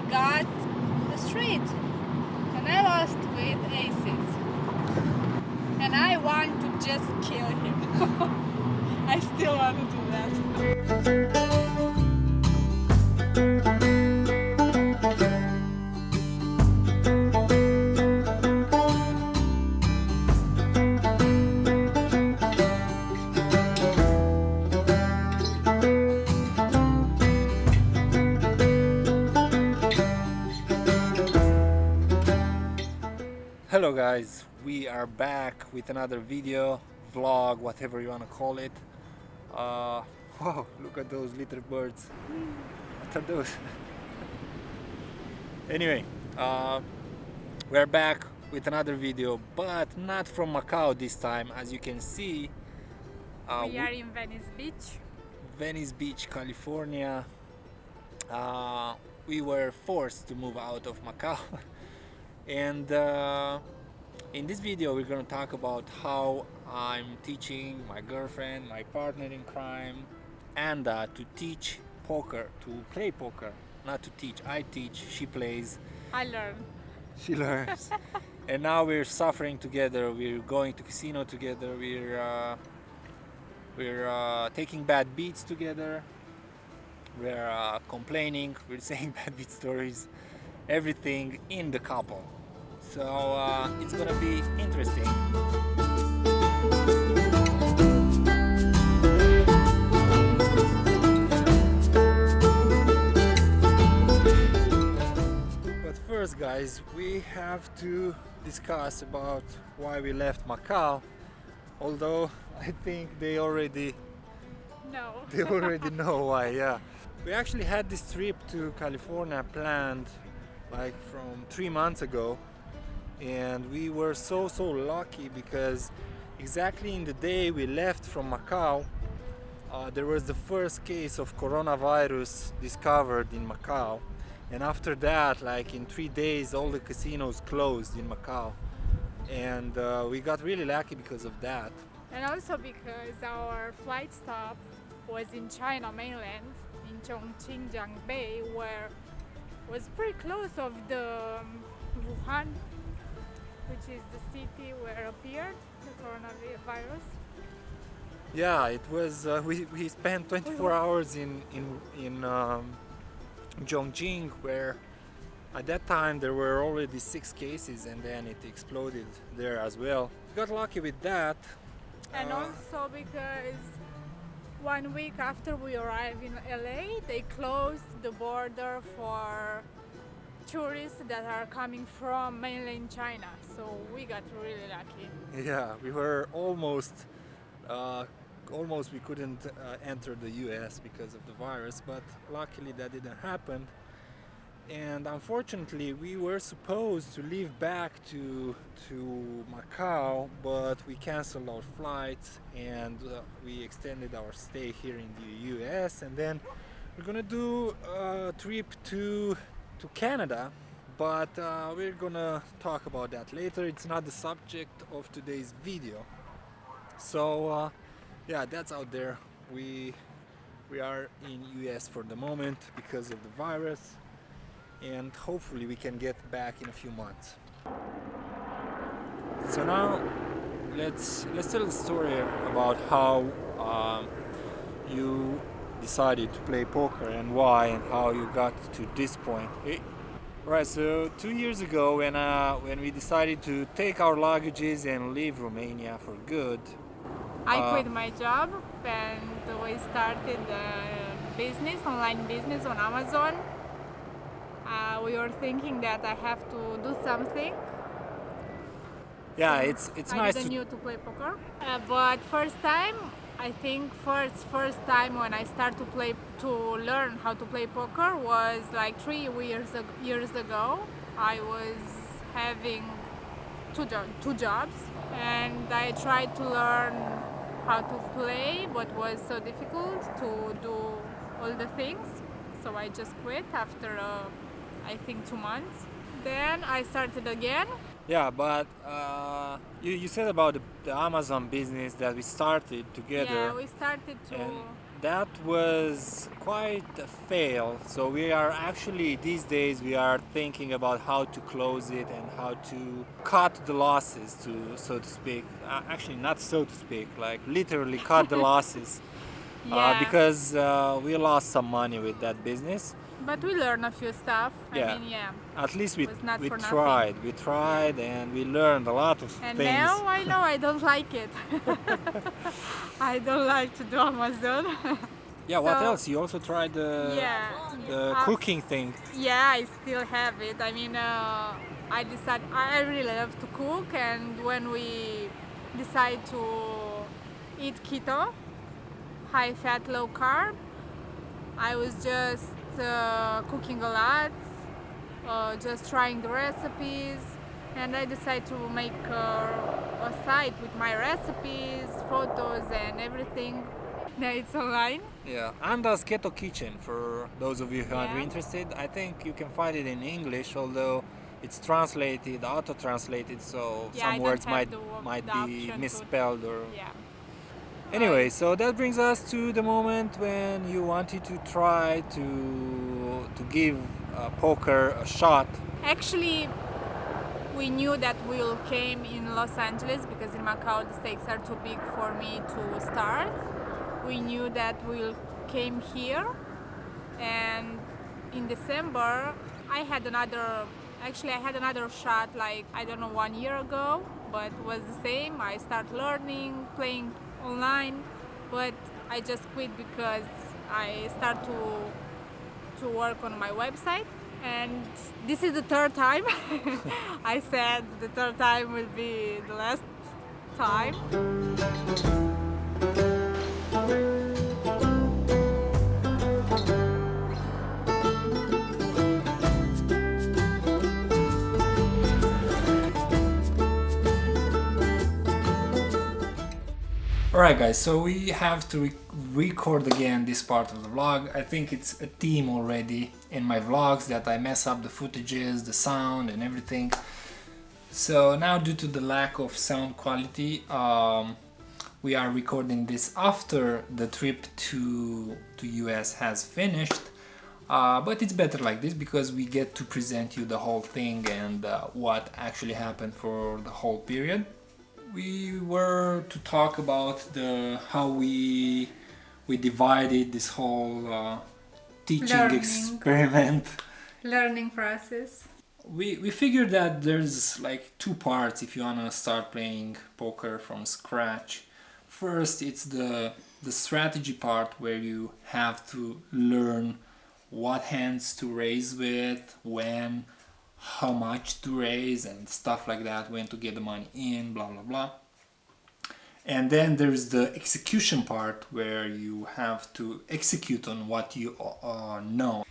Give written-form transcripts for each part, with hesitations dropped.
got the straight and I lost with aces. And I want to just kill him. I still want to do that. Hello guys, we are back with another video, vlog, whatever you want to call it. Wow, look at those little birds. What are those? Anyway, we're back with another video, but not from Macau this time. As you can see, We are in Venice Beach, California. We were forced to move out of Macau. And in this video we're going to talk about how I'm teaching my girlfriend, my partner in crime, Anda, to teach poker, to play poker. Not to teach, I teach, she plays. I learn. She learns. And now we're suffering together, we're going to casino together, we're taking bad beats together, we're complaining, we're saying bad beat stories, everything in the couple. So it's gonna be interesting. But first guys, we have to discuss about why we left Macau, although I think they already No. know why. Yeah, we actually had this trip to California planned like from 3 months ago, and we were so lucky because exactly in the day we left from Macau, there was the first case of coronavirus discovered in Macau, and after that, like in 3 days, all the casinos closed in Macau, and we got really lucky because of that. And also because our flight stop was in China mainland, in Chongqing Bay, where was pretty close of the Wuhan, which is the city where appeared the coronavirus. Yeah, it was. We spent 24 hours in Chongqing, where at that time there were already 6 cases, and then it exploded there as well. We got lucky with that. And also because 1 week after we arrived in LA, they closed the border for tourists that are coming from mainland China, so we got really lucky. Yeah, we were almost we couldn't enter the US because of the virus, but luckily that didn't happen. And unfortunately we were supposed to leave back to Macau, but we canceled our flights and we extended our stay here in the US, and then we're gonna do a trip to Canada, but we're gonna talk about that later. It's not the subject of today's video. So yeah, that's out there. We are in US for the moment because of the virus, and hopefully we can get back in a few months. So now let's tell the story about how you decided to play poker and why, and how you got to this point. Right, so 2 years ago when we decided to take our luggages and leave Romania for good, I quit my job and we started online business on Amazon. We were thinking that I have to do something. Yeah, it's I nice didn't knew to play poker, but first time, I think first time when I started to learn how to play poker was like 3 years ago. I was having two jobs, and I tried to learn how to play, but was so difficult to do all the things. So I just quit after I think 2 months. Then I started again. Yeah, but you said about the Amazon business that we started together. Yeah, we started to. And that was quite a fail. So we are actually these days we are thinking about how to close it and how to cut the losses, to so to speak. Actually, not so to speak, like literally cut the losses. Yeah. Because we lost some money with that business. But we learned a few stuff. Yeah. I mean, yeah. At least It was not we for nothing. tried and we learned a lot of And things. now I know I don't like it. I don't like to do Amazon. Yeah, what So- else? You also tried the cooking thing. Yeah, I still have it. I mean, I decided I really love to cook, and when we decide to eat keto, high fat, low carb, I was just cooking a lot, just trying the recipes, and I decided to make a site with my recipes, photos, and everything. Now it's online. Yeah, Anda's Keto Kitchen, for those of you who are Yeah. interested. I think you can find it in English, although it's translated, auto-translated, so Yeah, I some don't words have might the be option to- misspelled or. Yeah. Anyway, so that brings us to the moment when you wanted to try to give poker a shot. Actually, we knew that we'll came in Los Angeles because in Macau the stakes are too big for me to start. We knew that we'll came here, and in December I had another shot, like I don't know, 1 year ago, but it was the same. I started learning, playing online, but I just quit because I start to work on my website, and this is the third time. I said the third time will be the last time. Alright guys, so we have to record again this part of the vlog. I think it's a theme already in my vlogs that I mess up the footages, the sound and everything. So now, due to the lack of sound quality, we are recording this after the trip to US has finished. But it's better like this because we get to present you the whole thing and what actually happened for the whole period. We were to talk about how we divided this whole teaching Learning. experiment. Learning process. We figured that there's like two parts if you wanna start playing poker from scratch. First, it's the strategy part where you have to learn what hands to raise with, when, how much to raise and stuff like that, when to get the money in, blah blah blah. And then there's the execution part where you have to execute on what you know.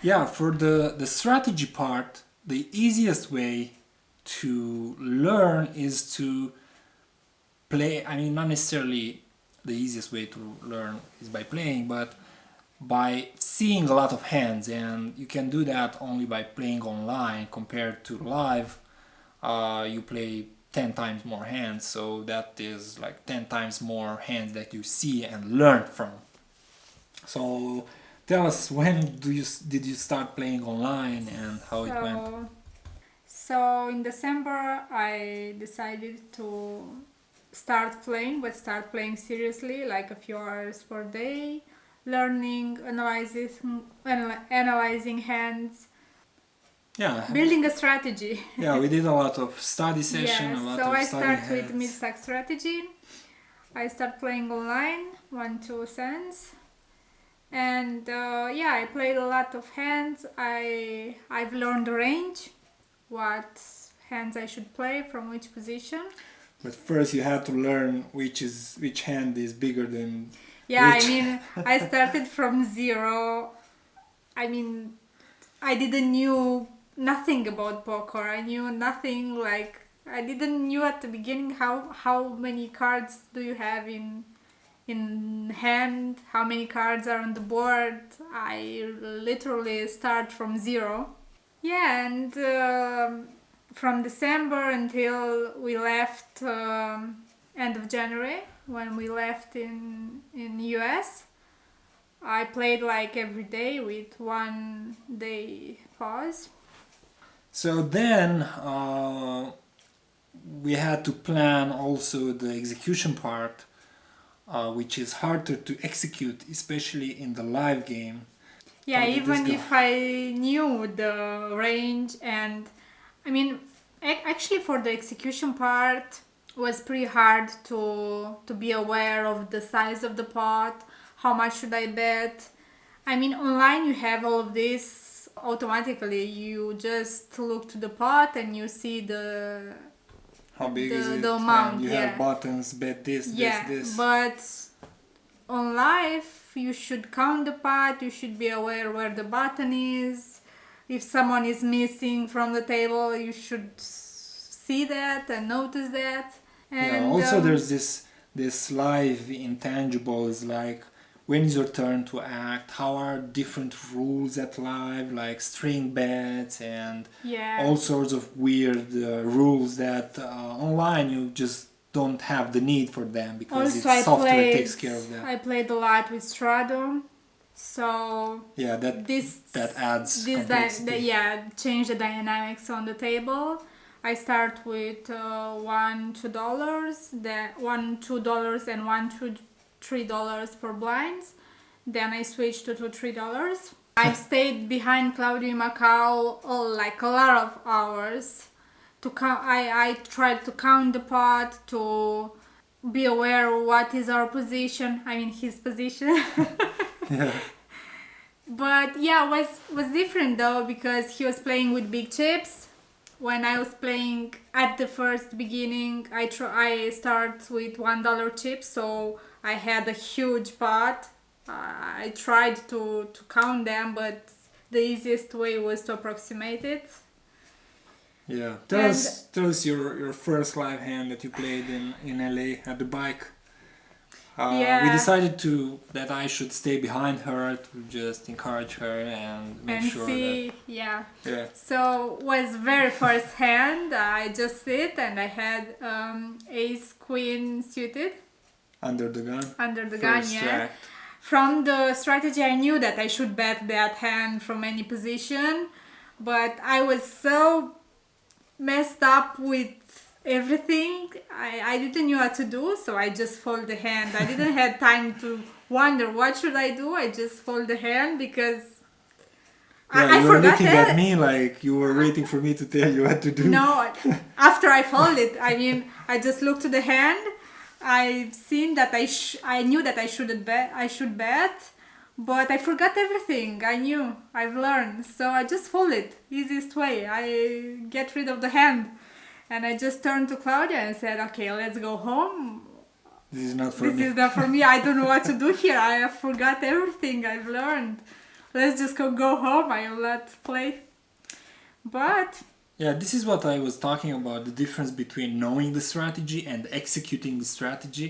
Yeah, for the strategy part, the easiest way to learn is to play. I mean, not necessarily the easiest way to learn is by playing, but by seeing a lot of hands, and you can do that only by playing online. Compared to live, you play 10 times more hands, so that is like 10 times more hands that you see and learn from. So tell us, when did you start playing online and how it went? So in December I decided to start playing seriously, like a few hours per day, learning, analyzing hands, Yeah, building a strategy. yeah, we did a lot of study session, Yes, a lot so of I study start with hands. mid-stack strategy. I start playing online, 1-2 cents, and yeah, I played a lot of hands. I've learned the range, what hands I should play from which position. But first you had to learn which hand is bigger than Yeah, which. I mean, I started from zero. I mean, I didn't knew nothing about poker. I knew nothing, like I didn't knew at the beginning how many cards do you have in hand, how many cards are on the board. I literally start from zero. Yeah, and from December until we left end of January, when we left in US, I played like every day with 1 day pause. So then we had to plan also the execution part, which is harder to execute, especially in the live game. Yeah, How did this even go? if I knew the range, and I mean, actually for the execution part was pretty hard to be aware of the size of the pot, how much should I bet. I mean, online you have all of this automatically. You just look to the pot and you see How big is it? the amount. And you Yeah, have buttons, bet this, yeah, this. but on live you should count the pot, you should be aware where the button is. If someone is missing from the table, you should see that and notice that. And Yeah, also there's this live intangibles, like when is your turn to act, how are different rules at live, like string bets and yeah, all sorts of weird rules that online you just don't have the need for them because also it's software takes care of that. I played a lot with Strato, so Yeah, that adds complexity. yeah, change the dynamics on the table. I start with $1, $2, then $1, $2, and $3 per blinds. Then I switched to $3. I've stayed behind Claudio in Macau like a lot of hours. To count, I tried to count the pot, to be aware what is our position. I mean his position. Yeah. But yeah, was different though, because he was playing with big chips. When I was playing at the first beginning, I start with $1 chips, so I had a huge pot. I tried to count them, but the easiest way was to approximate it. Yeah. Tell us your first live hand that you played in LA at the bike. Yeah. We decided that I should stay behind her to just encourage her and make And sure see, that. yeah. Yeah. So was very first hand. I just sit and I had ace queen suited Under the gun. under the gun. First Yeah. track. From the strategy, I knew that I should bet that hand from any position, but I was so messed up with everything. I didn't know what to do, so I just fold the hand. I didn't have time to wonder what should I do. I just fold the hand because Yeah, I you were forgot looking that. at me like you were waiting for me to tell you what to do. No, after I fold it, I mean, I just looked to the hand. I've seen that I knew that I should bet, but I forgot everything. I knew, I've learned, so I just fold it. Easiest way. I get rid of the hand, and I just turned to Claudia and said, "Okay, let's go home. This is not for This me. is not for me. I don't know what to do here. I forgot everything I've learned. Let's just go home. I will not play." But Yeah, this is what I was talking about, the difference between knowing the strategy and executing the strategy.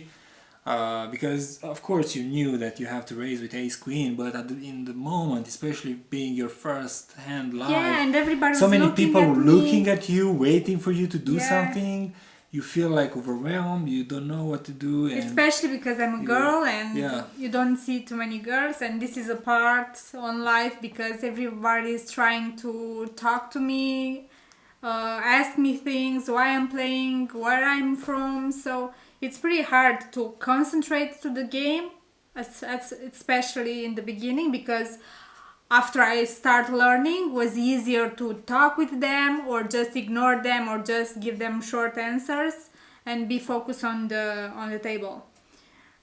Because of course you knew that you have to raise with ace queen, but in the moment, especially being your first hand live, yeah, and everybody's so many looking people at me. looking at you, waiting for you to do Yeah. something. You feel like overwhelmed, you don't know what to do. And Especially because I'm a girl and Yeah. you don't see too many girls, and this is a part on life because everybody is trying to talk to me, ask me things, why I'm playing, where I'm from, so it's pretty hard to concentrate to the game, especially in the beginning, because after I start learning was easier to talk with them or just ignore them or just give them short answers and be focused on the table.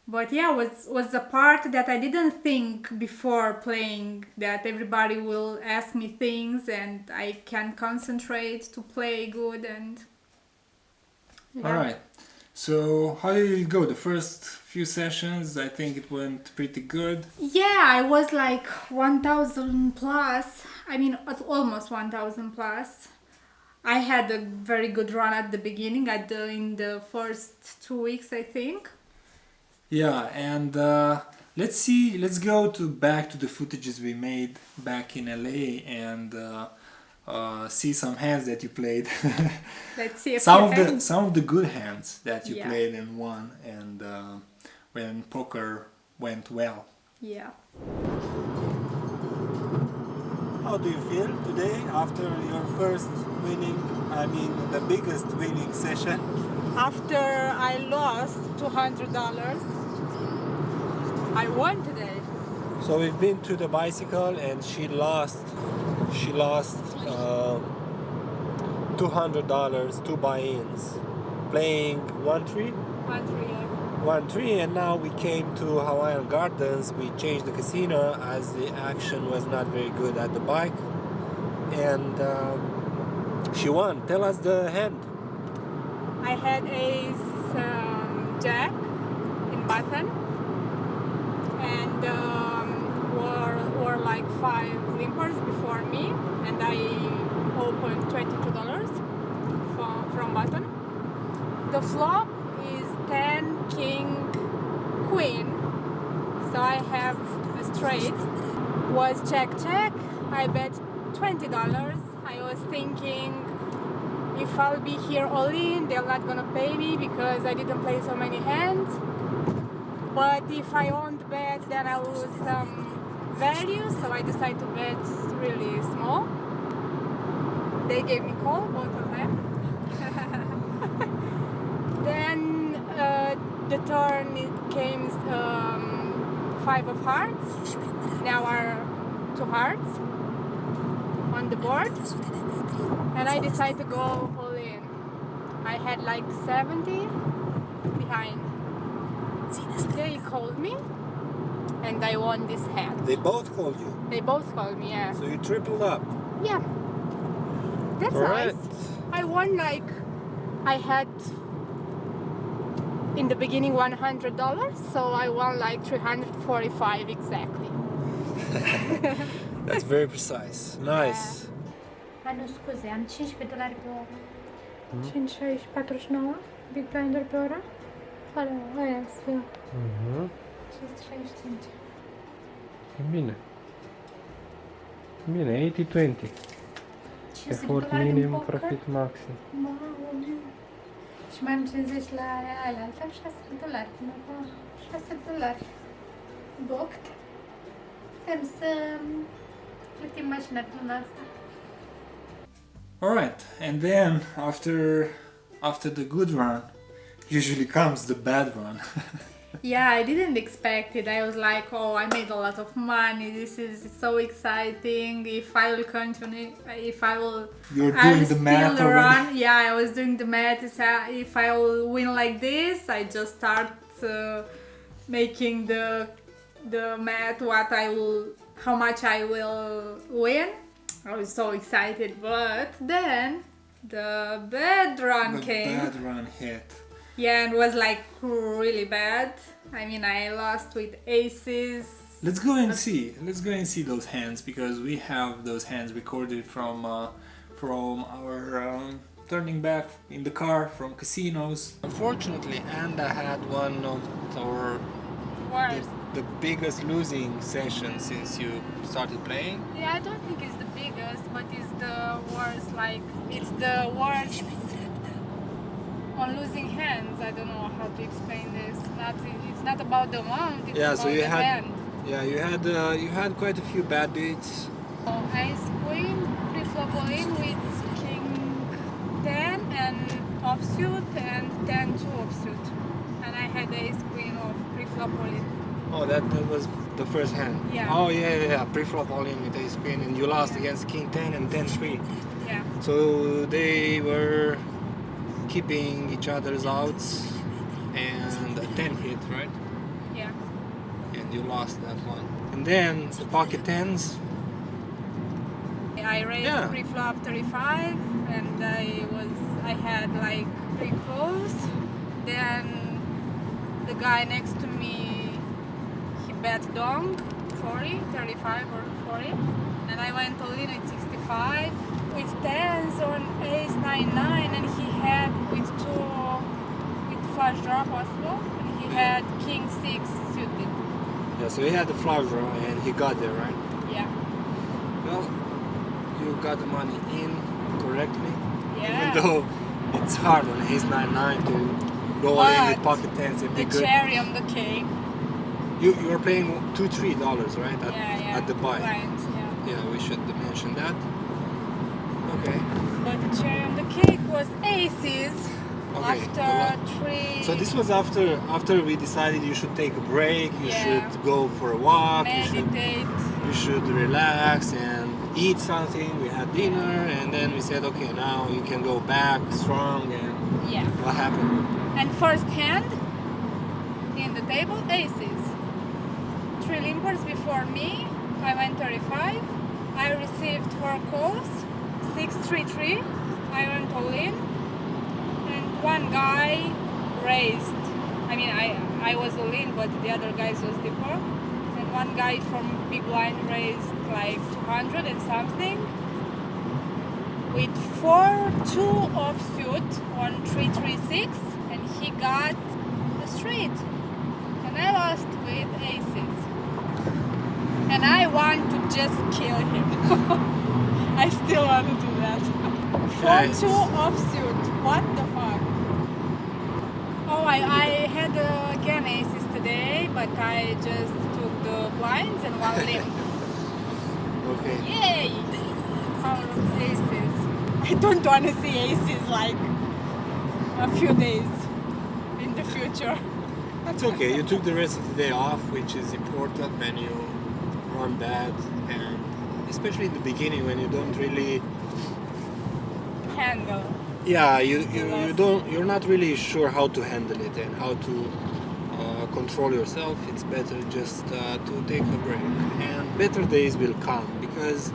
But yeah, was the part that I didn't think before playing, that everybody will ask me things and I can concentrate to play good. And yeah. All right. So how did it go? The first few sessions, I think it went pretty good. Yeah, I was like 1,000 plus. I mean, almost 1,000 plus. I had a very good run at the beginning, in the first 2 weeks, I think. Yeah, and let's go back to the footages we made back in LA and see some hands that you played. Let's see if some of the good hands that you Yeah. played and won, and when poker went well. Yeah. How do you feel today after your first winning, I mean the biggest winning session? After I lost $200, I won today. So we've been to the bicycle and she lost $200, 2 buy-ins, playing 1-3? 1-3, yeah. 1-3, and now we came to Hawaiian Gardens. We changed the casino as the action was not very good at the bike, and she won. Tell us the hand. I had ace jack in button, and were like 5 limpers before me, and I opened $22 from button. The flop is 10 king queen, so I have a straight. Was check. I bet $20. I was thinking, if I'll be here all in, they're not gonna pay me because I didn't play so many hands. But if I won't bet, then I'll lose some value, so I decided to bet really small. They gave me call, both of them. Then the turn it came 5 of hearts. Now are 2 hearts on the board, and I decided to go all in. I had like 70 behind. They called me, and I won this hand. They both called you. They both called me, yeah. So you tripled up. Yeah. That's Alright. nice. I won like, I had in the beginning $100, so I won like 345 exactly. That's very precise. Nice. Nu, scuze, am $15 pe oră. 5, 6, 49, Big Blinder pe oră? Aia, sfânt. 565. Bine. Bine, 80-20. Effort minim, profit maxim. Mamă. Și mai am 50 la alea. Am $6 până acum. $6. Boct. Putem să plătim mașina pe luna asta. Alright, and then after the good run, usually comes the bad run. Yeah, I didn't expect it. I was like, oh, I made a lot of money. This is so exciting. If I will continue, if I will, You're doing I'll the math still already. run. Yeah, I was doing the math. If I will win like this, I just start making the math. How much I will win. I was so excited, but then the bad run came. The bad run hit. Yeah, and was like really bad. I mean, I lost with aces. Let's go and see. Let's go and see those hands, because we have those hands recorded from our turning back in the car from casinos. Unfortunately, Anda had one of our Worst. the biggest losing session since you started playing. Yeah, I don't think it's the biggest, but it's the worst. Like, it's the worst on losing hands. I don't know how to explain this. It's not about the amount. It's Yeah, about so you the had hand. you had quite a few bad beats. Ace queen, pre-flop all in with king 10 and offsuit and 10-2 offsuit. And I had ace queen of pre-flop all in. Oh, that was the first hand. Yeah. Oh yeah. Pre-flop all in with ace queen, and you lost against king 10 and 10-3. Yeah. So they were keeping each other's outs, and a 10 hit, right? Yeah. And you lost that one. And then the pocket tens. I raised Yeah. pre-flop 35 and I had like pre-close. Then the guy next to me, he bet dong 40, 35 or 40, and I went all in at 65 with tens on ace 9-9, and he had with flush draw possible, and he had king 6 suited. Yeah, so he had the flush draw and he got there, right? Yeah. Well, you got the money in correctly. Yeah. Even though it's hard on ace 9-9 to go all in with But pocket tens and be the good. cherry on the cake, you're paying $2-3, right? At the buy. Blinds, yeah. Yeah, we should mention that. Okay. But the cherry on the cake was aces Okay, after 3. So this was after we decided you should take a break, you Yeah. should go for a walk, meditate. you should relax and eat something. We had dinner and then we said, okay, now you can go back strong. And Yeah. what happened? And first hand in the table, aces. 3 limpers before me. I went 35. I received 4 calls. 6-3-3. I went all in. And one guy raised. I mean, I was all in, but the other guys was deeper. And one guy from big blind raised like 200 and something. With 4-2 offsuit on 3-3-6, and he got a straight. And I lost with aces. And I want to just kill him. I still want to do that. 4-2 offsuit. What the fuck? Oh, I had again aces today, but I just took the blinds and one limp. Okay. Yay! Power of aces. I don't want to see aces like a few days in the future. That's okay. You took the rest of the day off, which is important when you run bad, and especially in the beginning when you don't really. Handle. Yeah, you're not really sure how to handle it and how to control yourself. It's better just to take a break, and better days will come because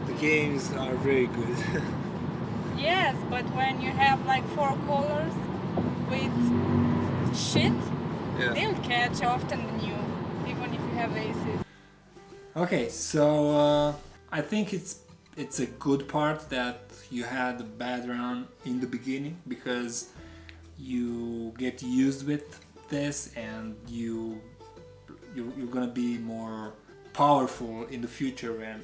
the games are very good. Yes, but when you have like 4 callers with shit, Yeah. they'll catch often than you, even if you have aces. Okay, so I think it's a good part that you had a bad round in the beginning because you get used with this and you're gonna be more powerful in the future when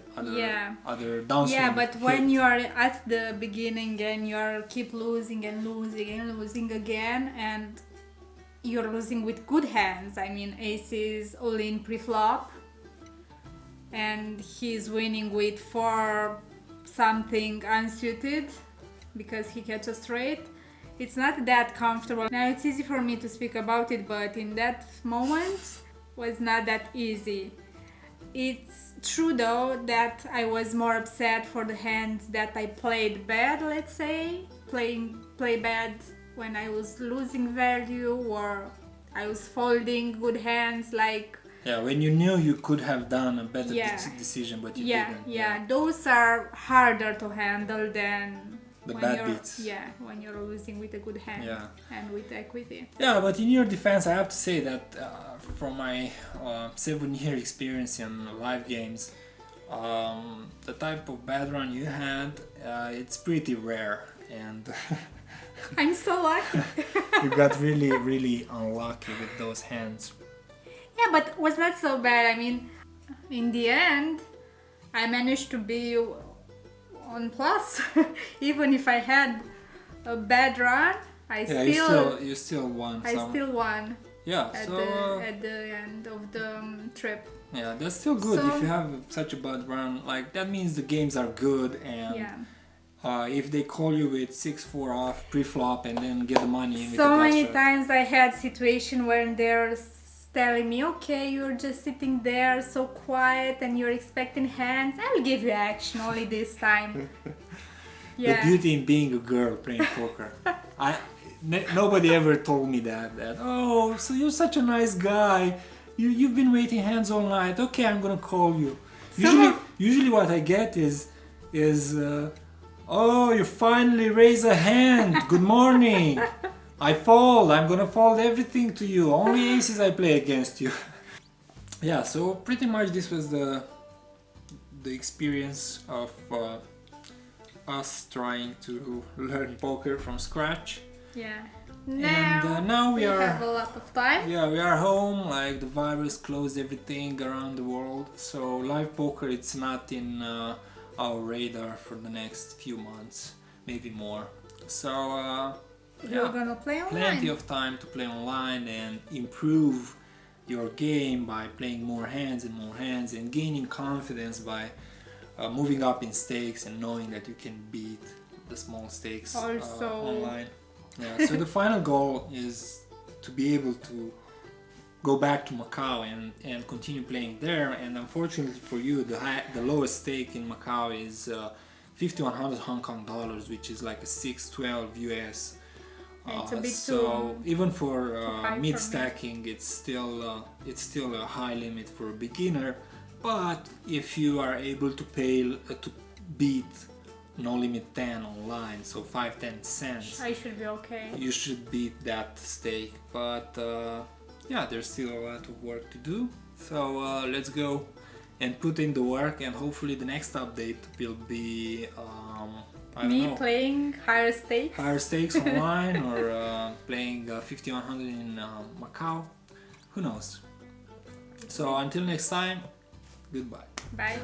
other downswing. Yeah, but when hit. you are at the beginning and you are keep losing and losing and losing again, and you're losing with good hands. I mean, aces all in pre-flop, and he's winning with 4 something unsuited because he catches straight. It's not that comfortable. Now it's easy for me to speak about it, but in that moment was not that easy. It's true though that I was more upset for the hands that I played bad, let's say, play bad when I was losing value or I was folding good hands like. Yeah, when you knew you could have done a better decision, but you didn't. Yeah, those are harder to handle than the when bad you're, beats. Yeah, when you're losing with a good hand and with equity. Yeah, but in your defense, I have to say that from my 7-year experience in live games, the type of bad run you had, it's pretty rare, and I'm so lucky. you got really, really unlucky with those hands. Yeah, but it was not so bad. I mean, in the end, I managed to be on plus. Even if I had a bad run, you still won. I still won. Yeah, At the end of the trip. Yeah, that's still good. So, if you have such a bad run, like that means the games are good, and if they call you with 6-4 off pre-flop and then get the money in with so the many extra. times I had situation where they're telling me, okay, you're just sitting there so quiet and you're expecting hands. I'll give you action only this time. The beauty in being a girl playing poker. Nobody ever told me that oh, so you're such a nice guy. You've been waiting hands all night. Okay, I'm gonna call you. Usually what I get is oh, you finally raise a hand. Good morning. I fold. I'm gonna fold everything to you. Only aces I play against you. Yeah, so pretty much this was the experience of us trying to learn poker from scratch. Yeah. Now we have a lot of time. Yeah, we are home. Like the virus closed everything around the world, so live poker it's not in our radar for the next few months, maybe more. So. You're gonna play online. Plenty of time to play online and improve your game by playing more hands and gaining confidence by moving up in stakes and knowing that you can beat the small stakes Also- online. Yeah, so the final goal is to be able to go back to Macau and continue playing there. And unfortunately for you, the lowest stake in Macau is 5,100 Hong Kong dollars, which is like a 612 US. It's a bit So too even for high for mid me. stacking, it's still a high limit for a beginner. But if you are able to to beat No Limit 10 online, so 5-10 cents, I should be okay. you should beat that stake. But yeah, there's still a lot of work to do. So let's go and put in the work, and hopefully the next update will be I don't Me know, playing higher stakes. higher stakes online or playing 5,100 in Macau. Who knows? So until next time, goodbye. Bye.